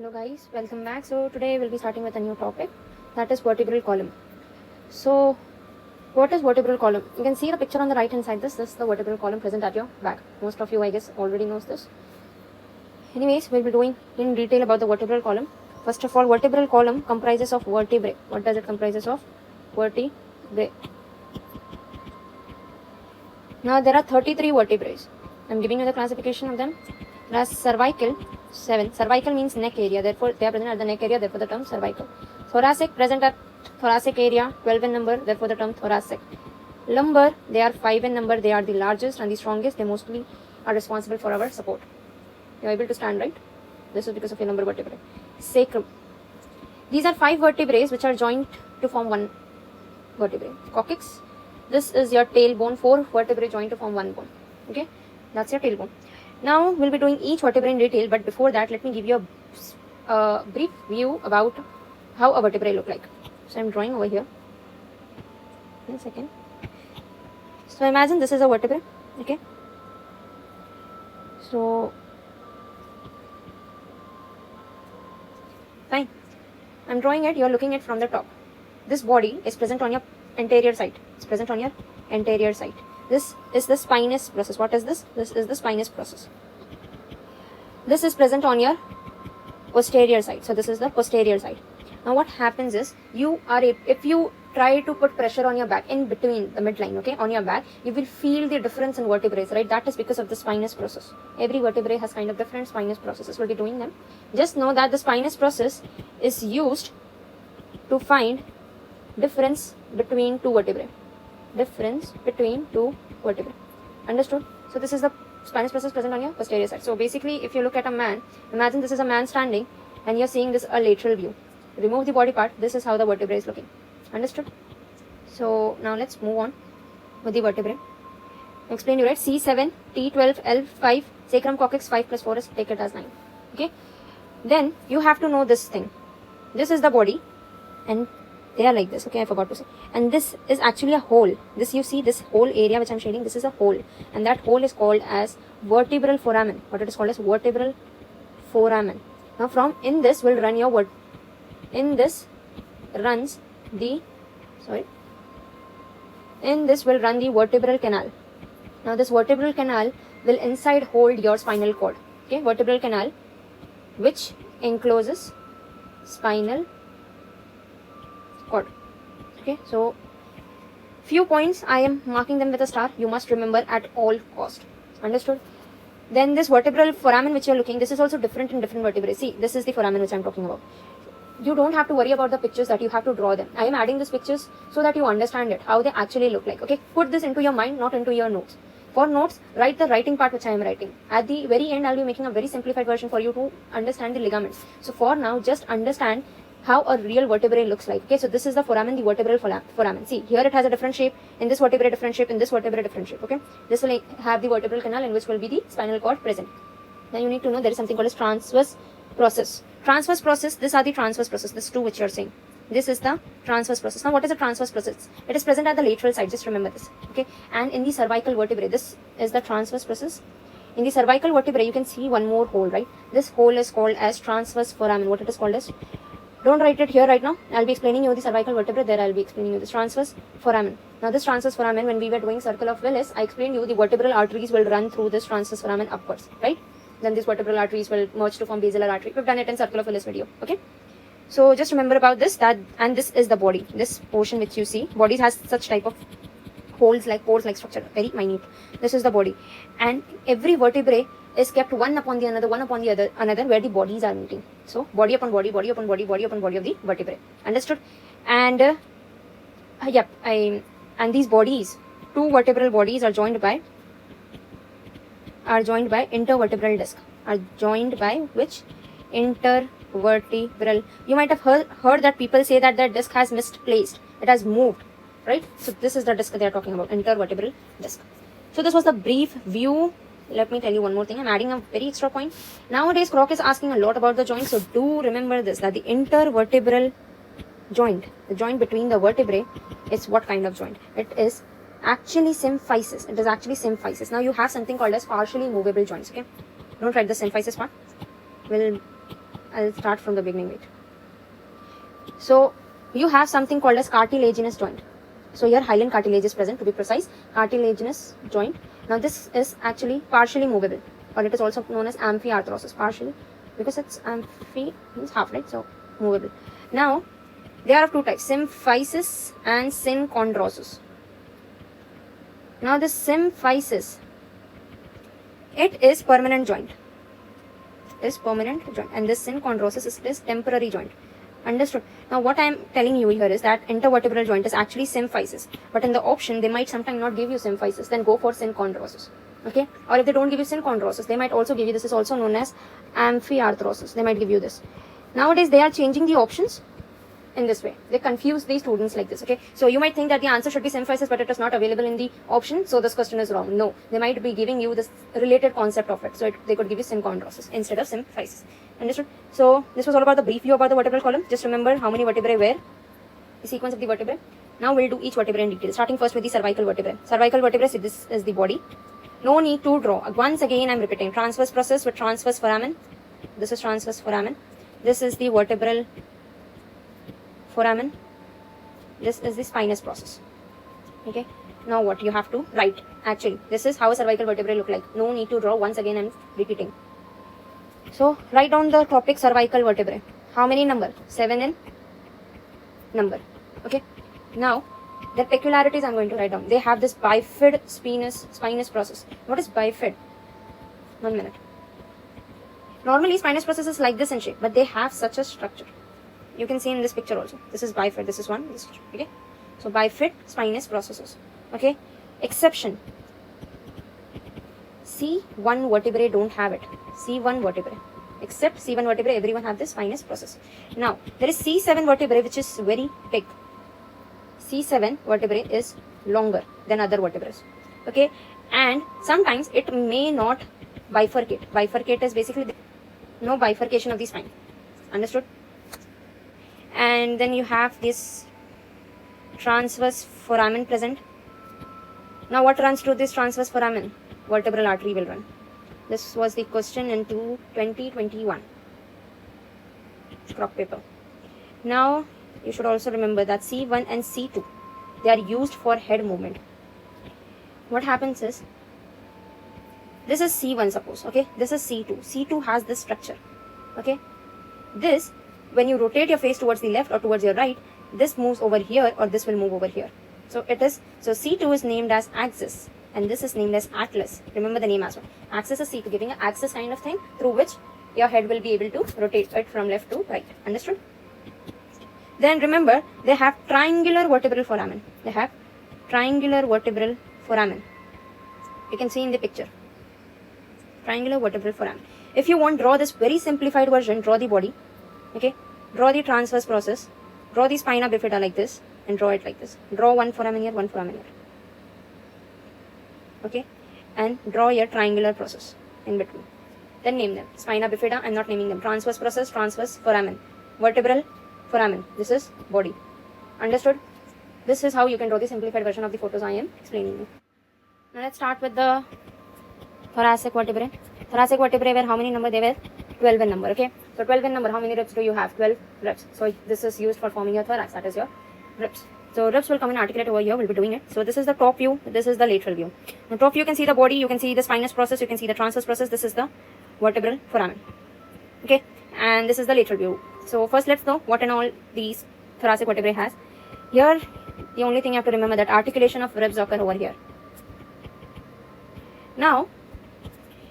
Hello guys, welcome back. So today we'll be starting with a new topic, that is vertebral column. So what is vertebral column? You can see the picture on the right hand side. This is the vertebral column present at your back. Most of you, I guess, already knows this. Anyways, we'll be doing in detail about the vertebral column. First of all, vertebral column comprises of vertebrae. What does it comprises of? Vertebrae. Now there are 33 vertebrae. I'm giving you the classification of them. As cervical, 7. Cervical means neck area, therefore they are present at the neck area, therefore the term cervical. Thoracic, present at thoracic area, 12 in number, therefore the term thoracic. Lumbar, they are 5 in number, they are the largest and the strongest, they mostly are responsible for our support. You are able to stand, right? This is because of your lumbar vertebrae. Sacrum. These are 5 vertebrae which are joined to form one vertebrae. Coccyx, this is your tailbone, 4 vertebrae joined to form one bone. Okay, that's your tailbone. Now we'll be doing each vertebrae in detail, but before that let me give you a brief view about how a vertebrae look like. So I'm drawing over here. 1 second. So imagine this is a vertebrae. Okay. So fine. I'm drawing it. You're looking at from the top. This body is present on your anterior side. It's present on your anterior side. This is the spinous process. What is this? This is the spinous process. This is present on your posterior side. So this is the posterior side. Now what happens is, if you try to put pressure on your back, in between the midline, okay, on your back, you will feel the difference in vertebrae, right? That is because of the spinous process. Every vertebrae has kind of different spinous processes. We'll be doing them. Just know that the spinous process is used to find difference between two vertebrae. Difference between two vertebrae. Understood? So this is the spinous process present on your posterior side. So basically, if you look at a man, imagine this is a man standing and you're seeing this a lateral view. Remove the body part. This is how the vertebrae is looking. Understood? So now let's move on with the vertebrae. Explain you, right? C7, T12, L5, sacrum, coccyx, 5 plus 4 is, take it as 9. Okay? Then you have to know this thing. This is the body and they are like this. Okay, I forgot to say. And this is actually a hole. This, you see this whole area which I'm shading, this is a hole. And that hole is called as vertebral foramen. What it is called as vertebral foramen. Now from in this will run your in this runs the in this will run the vertebral canal. Now this vertebral canal will inside hold your spinal cord. Okay, vertebral canal which encloses spinal cord. Okay, so few points I am marking them with a star. You must remember at all cost. Understood? Then this vertebral foramen which you are looking, this is also different in different vertebrae. See, this is the foramen which I am talking about. You don't have to worry about the pictures, that you have to draw them. I am adding these pictures so that you understand it, how they actually look like. Okay, put this into your mind, not into your notes. For notes, write the writing part which I am writing. At the very end, I'll be making a very simplified version for you to understand the ligaments. So for now, just understand how a real vertebrae looks like. Okay, so this is the foramen, the vertebral foramen. See, here it has a different shape, in this vertebrae different shape, in this vertebrae different shape. Okay, this will have the vertebral canal in which will be the spinal cord present. Then you need to know there is something called as transverse process. Transverse process, these are the transverse process, this two which you are saying. This is the transverse process. Now what is a transverse process? It is present at the lateral side, just remember this. Okay, and in the cervical vertebrae, this is the transverse process. In the cervical vertebrae, you can see one more hole, right? This hole is called as transverse foramen. What it is called as? Don't write it here right now. I'll be explaining you the cervical vertebrae. There I'll be explaining you this transverse foramen. Now this transverse foramen, when we were doing circle of Willis, I explained you the vertebral arteries will run through this transverse foramen upwards, right? Then these vertebral arteries will merge to form basilar artery. We've done it in circle of Willis video. Okay. So just remember about this, and this is the body. This portion which you see, bodies has such type of holes like pores like structure, very minute. This is the body, and every vertebrae is kept one upon the another, another where the bodies are meeting. So body upon body, body upon body, body upon body of the vertebrae. Understood? And and these bodies, two vertebral bodies are joined by intervertebral disc. Are joined by which? Intervertebral. You might have heard that people say that the disc has misplaced. It has moved, right? So this is the disc they are talking about, intervertebral disc. So this was the brief view. Let me tell you one more thing. I'm adding a very extra point. Nowadays, Croc is asking a lot about the joints. So do remember this, that the intervertebral joint, the joint between the vertebrae, is what kind of joint? It is actually symphysis. It is actually symphysis. Now you have something called as partially movable joints. Okay, don't write the symphysis part. We'll I'll start from the beginning. Wait. So you have something called as cartilaginous joint. So here hyaline cartilage is present, to be precise, cartilaginous joint. Now this is actually partially movable, or it is also known as amphiarthrosis, partially, because it's amphi means half, right? So movable. Now they are of two types, symphysis and synchondrosis. Now this symphysis, it is permanent joint, and this synchondrosis is this temporary joint. Understood? Now what I am telling you here is that intervertebral joint is actually symphysis, but in the option they might sometimes not give you symphysis, then go for synchondrosis. Okay, or if they don't give you synchondrosis, they might also give you, this is also known as amphiarthrosis, they might give you this. Nowadays they are changing the options in this way. They confuse the students like this. Okay, so you might think that the answer should be symphysis, but it is not available in the option, so this question is wrong. No, they might be giving you this related concept of it, so they could give you synchondrosis instead of symphysis. Understood? So this was all about the brief view about the vertebral column. Just remember how many vertebrae were, the sequence of the vertebrae. Now we'll do each vertebrae in detail, starting first with the cervical vertebrae. Cervical vertebrae, so this is the body. No need to draw. Once again I'm repeating, transverse process with transverse foramen. This is transverse foramen. This is the vertebral foramen. This is the spinous process. Okay, now what you have to write, actually this is how a cervical vertebrae look like. No need to draw. Once again I'm repeating. So write down the topic cervical vertebrae. How many number? 7 in number. Okay, now their peculiarities I'm going to write down. They have this bifid spinous process. What is bifid? 1 minute. Normally spinous process is like this in shape, but they have such a structure. You can see in this picture also. This is bifid. This is one. This is two. Okay. So bifid spinous processes. Okay. Exception. C1 vertebrae don't have it. C1 vertebrae. Except C1 vertebrae, everyone have this spinous process. Now there is C7 vertebrae which is very big. C7 vertebrae is longer than other vertebrae. Okay. And sometimes it may not bifurcate. Bifurcate is basically no bifurcation of the spine. Understood? And then you have this transverse foramen present. Now what runs through this transverse foramen? Vertebral artery will run. This was the question in 2021 Scrap paper. Now you should also remember that C1 and C2, they are used for head movement. What happens is, this is C1 suppose, okay, this is C2. C2 has this structure. Okay, this, when you rotate your face towards the left or towards your right, this moves over here or this will move over here. So it is, so C2 is named as axis and this is named as atlas. Remember the name as well. Axis is C2, giving an axis kind of thing through which your head will be able to rotate it from left to right. Understood? Then remember, they have triangular vertebral foramen. They have triangular vertebral foramen. You can see in the picture. Triangular vertebral foramen. If you want, draw this very simplified version, draw the body. Okay, draw the transverse process, draw the spina bifida like this and draw it like this. Draw one foramen here, one foramen here. Okay, and draw your triangular process in between. Then name them. Spina bifida, I'm not naming them. Transverse process, transverse foramen. Vertebral foramen. This is body. Understood? This is how you can draw the simplified version of the photos I am explaining you. Now let's start with the thoracic vertebrae. Thoracic vertebrae were how many number? They were 12 in number. Okay, so 12 in number, how many ribs do you have? 12 ribs. So this is used for forming your thorax, that is your ribs. So ribs will come and articulate over here, we'll be doing it. So this is the top view, this is the lateral view. On top view you can see the body, you can see the spinous process, you can see the transverse process. This is the vertebral foramen. Okay, and this is the lateral view. So first let's know what and all these thoracic vertebrae has. Here the only thing you have to remember that articulation of ribs occur over here. Now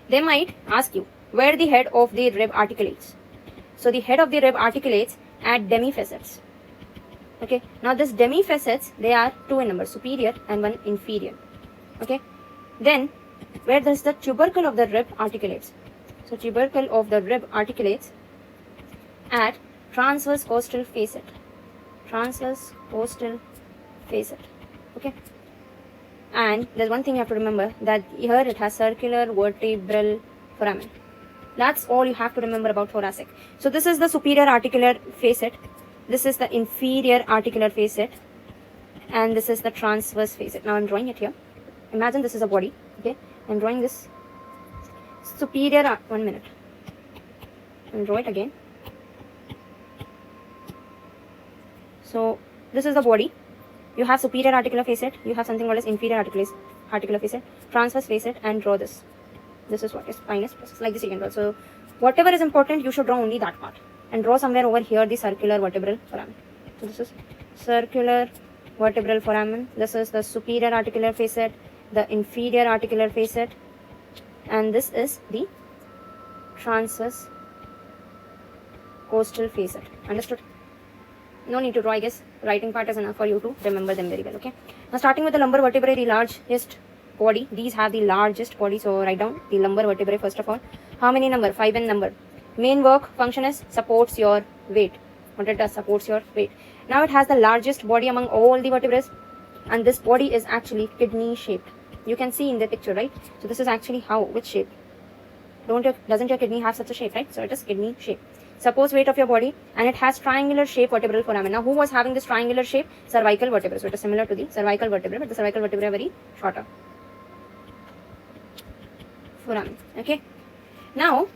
they might ask you where the head of the rib articulates. So the head of the rib articulates at demifacets. Okay, now this demifacets, they are 2 in number, superior and 1 inferior. Okay, then where does the tubercle of the rib articulates? So tubercle of the rib articulates at transverse costal facet. Transverse costal facet. Okay, and there's one thing you have to remember, that here it has circular vertebral foramen. That's all you have to remember about thoracic. So this is the superior articular facet, this is the inferior articular facet, and this is the transverse facet. Now I'm drawing it here. Imagine this is a body. Okay, I'm drawing this superior, 1 minute. I'll draw it again. So this is the body. You have superior articular facet, you have something called as inferior articular facet, transverse facet, and draw this. This is what is spinous process, like this you can draw. So whatever is important, you should draw only that part, and draw somewhere over here the circular vertebral foramen. So this is circular vertebral foramen. This is the superior articular facet, the inferior articular facet, and this is the transverse costal facet. Understood? No need to draw, I guess writing part is enough for you to remember them very well. Okay, now starting with the lumbar vertebrae, the largest body. These have the largest body, so write down the lumbar vertebrae first of all. How many number? 5 in number. Main work function is supports your weight. What it does? Supports your weight. Now it has the largest body among all the vertebrae, and this body is actually kidney shaped. You can see in the picture, right? So this is actually which shape? Doesn't your kidney have such a shape, right? So it is kidney shape. Supports weight of your body, and it has triangular shape vertebral foramen. Now who was having this triangular shape? Cervical vertebrae. So it is similar to the cervical vertebrae, but the cervical vertebrae are very shorter. Foramen. Okay. Now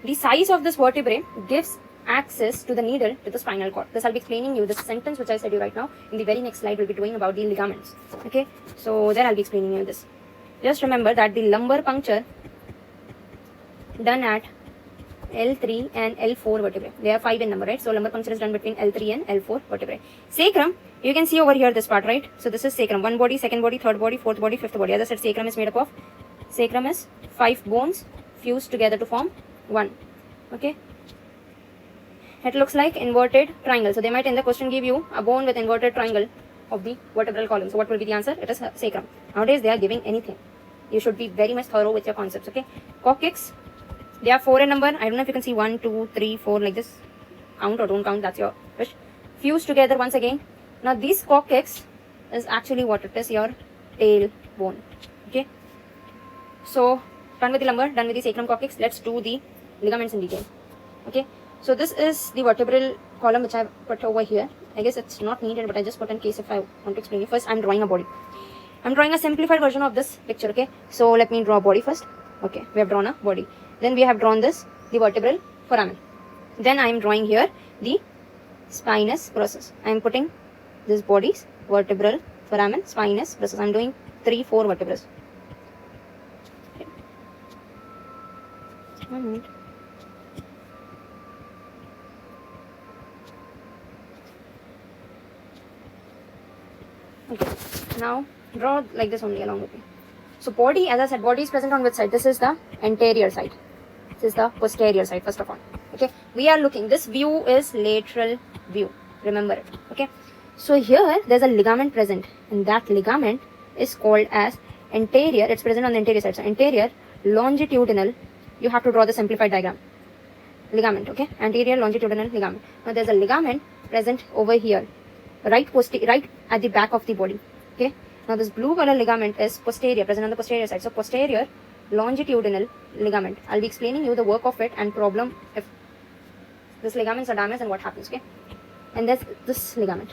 the size of this vertebrae gives access to the needle to the spinal cord. This I'll be explaining you. This sentence which I said you right now, in the very next slide we'll be doing about the ligaments. Okay, so there I'll be explaining you this. Just remember that the lumbar puncture done at L3 and L4 vertebrae. They are 5 in number, right? So lumbar puncture is done between L3 and L4 vertebrae. Sacrum, you can see over here this part, right? So this is sacrum. One body, second body, third body, fourth body, fifth body. As I said, sacrum is made up of 5 bones fused together to form one. Okay. It looks like inverted triangle. So they might in the question give you a bone with inverted triangle of the vertebral column. So what will be the answer? It is sacrum. Nowadays they are giving anything. You should be very much thorough with your concepts. Okay. Coccyx, they are 4 in number. I don't know if you can see 1, 2, 3, 4 like this. Count or don't count, that's your wish. Fused together once again. Now this coccyx is actually what it is, your tail bone. Okay. So done with the lumbar, done with the sacrum, coccyx. Let's do the ligaments in detail. Okay. So this is the vertebral column which I put over here. I guess it's not needed, but I just put in case if I want to explain it. First, I'm drawing a body. I'm drawing a simplified version of this picture. Okay. So let me draw a body first. Okay. We have drawn a body. Then we have drawn this, the vertebral foramen. Then I am drawing here the spinous process. I am putting this body's vertebral foramen, spinous process. I am doing 3-4 vertebrae. Okay. 1 minute. Okay, now draw like this only along with me. So body, as I said, body is present on which side? This is the anterior side. This is the posterior side, first of all. Okay, we are looking, this view is lateral view. Remember it. Okay, so here there's a ligament present, and that ligament is called as anterior. It's present on the anterior side. So anterior longitudinal. You have to draw the simplified diagram. Ligament. Okay, anterior longitudinal ligament. Now there's a ligament present over here. Right at the back of the body. Okay. Now this blue color ligament is posterior, present on the posterior side. So posterior longitudinal ligament. I'll be explaining you the work of it and problem if this ligaments are damaged and what happens. Okay. And there's this ligament.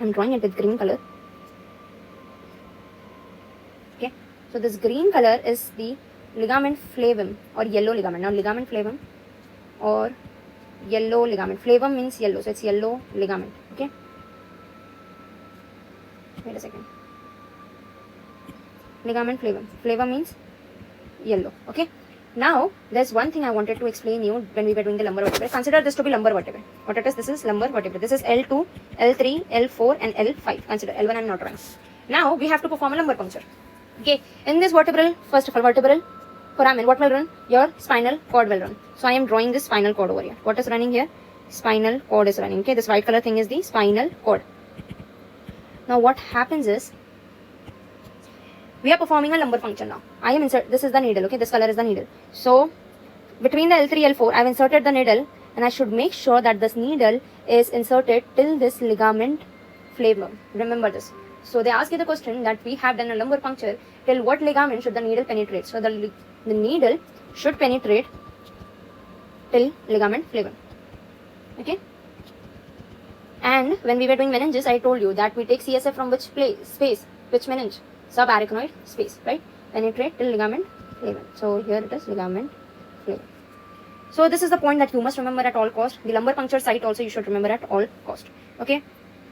I'm drawing it with green color. Okay. So this green color is the ligament flavum or yellow ligament. Now ligament flavum or yellow ligament. Flavum means yellow, so it's yellow ligament. Okay. Wait a second. Ligament flavum. Flavum means yellow. Okay. Now, there's one thing I wanted to explain you when we were doing the lumbar vertebrae. Consider this to be lumbar vertebrae. What it is? This is lumbar vertebrae. This is L2, L3, L4 and L5. Consider L1 I'm not drawing. Now, we have to perform a lumbar puncture. Okay. In this vertebral, first of all, vertebral foramen, what will run? Your spinal cord will run. So, I am drawing this spinal cord over here. What is running here? Spinal cord is running. Okay. This white color thing is the spinal cord. Now what happens is, we are performing a lumbar puncture now. I am this is the needle, okay, this color is the needle. So, between the L3, L4, I have inserted the needle and I should make sure that this needle is inserted till this ligament flavum. Remember this. So, they ask you the question that we have done a lumbar puncture, till what ligament should the needle penetrate? So, the needle should penetrate till ligament flavum. Okay. And when we were doing meninges, I told you that we take CSF from which space? Which meninge? Subarachnoid space, right? Penetrate till ligament flavum. So here it is, ligament flavum. So this is the point that you must remember at all cost. The lumbar puncture site also you should remember at all cost. Okay.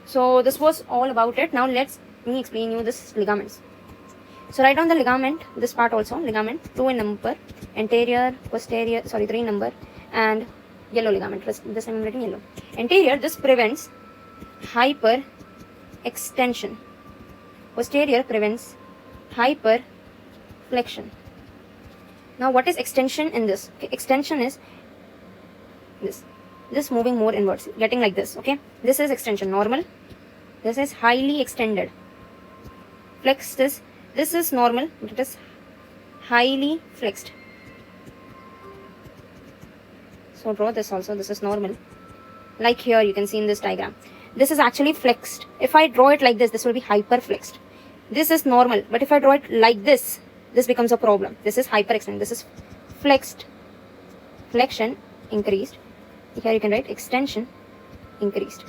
So this was all about it. Now let's me explain you this ligaments. So write down the ligament, this part also, ligament, 2 in number, anterior, posterior, 3 in number, and yellow ligament, this time I'm writing yellow. Anterior, this prevents hyper extension. Posterior prevents hyper flexion. Now what is extension in this? Okay, extension is this moving more inwards, getting like this. Okay, this is extension, normal. This is highly extended. Flex this is normal, but it is highly flexed. So draw this also, this is normal. Like here you can see in this diagram, this is actually flexed. If I draw it like this will be hyper flexed. This is normal, but if I draw it like this becomes a problem. This is hyper extended, this is flexed. Flexion increased. Here you can write extension increased.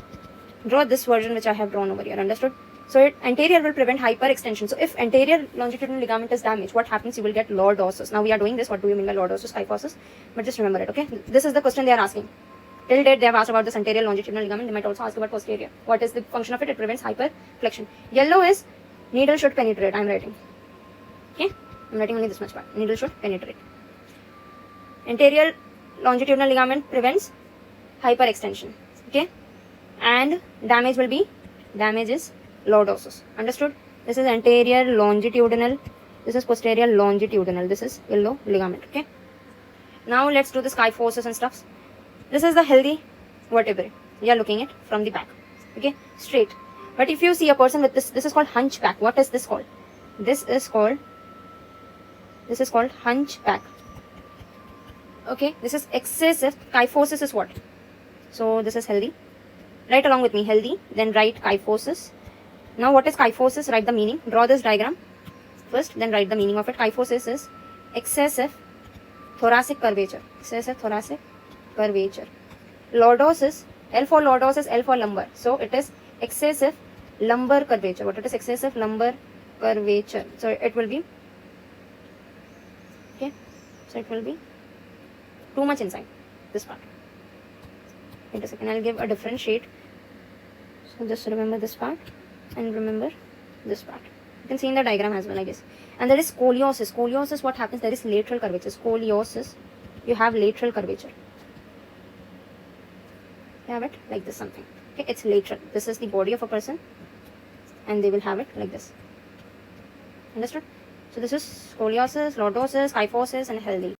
Draw this version which I have drawn over here, understood? So anterior will prevent hyperextension. So if anterior longitudinal ligament is damaged, what happens? You will get lordosis. Now we are doing this. What do you mean by lordosis, kyphosis? But just remember it, okay? This is the question they are asking. Till date, they have asked about this anterior longitudinal ligament. They might also ask about posterior. What is the function of it? It prevents hyperflexion. Yellow is needle should penetrate. I'm writing. Okay? I'm writing only this much part. Needle should penetrate. Anterior longitudinal ligament prevents hyperextension. Okay? And damage is lordosis. Understood? This is anterior longitudinal. This is posterior longitudinal. This is yellow ligament. Okay? Now let's do this kyphosis and stuff. This is the healthy vertebrae. We are looking at from the back. Okay? Straight. But if you see a person with this is called hunchback. What is this called? This is called hunchback. Okay? This is excessive. Kyphosis is what? So this is healthy. Write along with me, healthy, then write kyphosis. Now what is kyphosis? Write the meaning. Draw this diagram first, then write the meaning of it. Kyphosis is excessive thoracic curvature. Excessive thoracic curvature. Lordosis, L for lordosis, L for lumbar. So it is excessive lumbar curvature. What it is? Excessive lumbar curvature. So it will be, okay, so it will be too much inside this part. Wait a second, I'll give a different shade. So just remember this part and remember this part. You can see in the diagram as well, I guess. And there is scoliosis. Scoliosis, what happens? There is lateral curvature. Scoliosis, you have lateral curvature. You have it like this something. Okay, it's lateral. This is the body of a person and they will have it like this. Understood? So this is scoliosis, lordosis, kyphosis and healthy.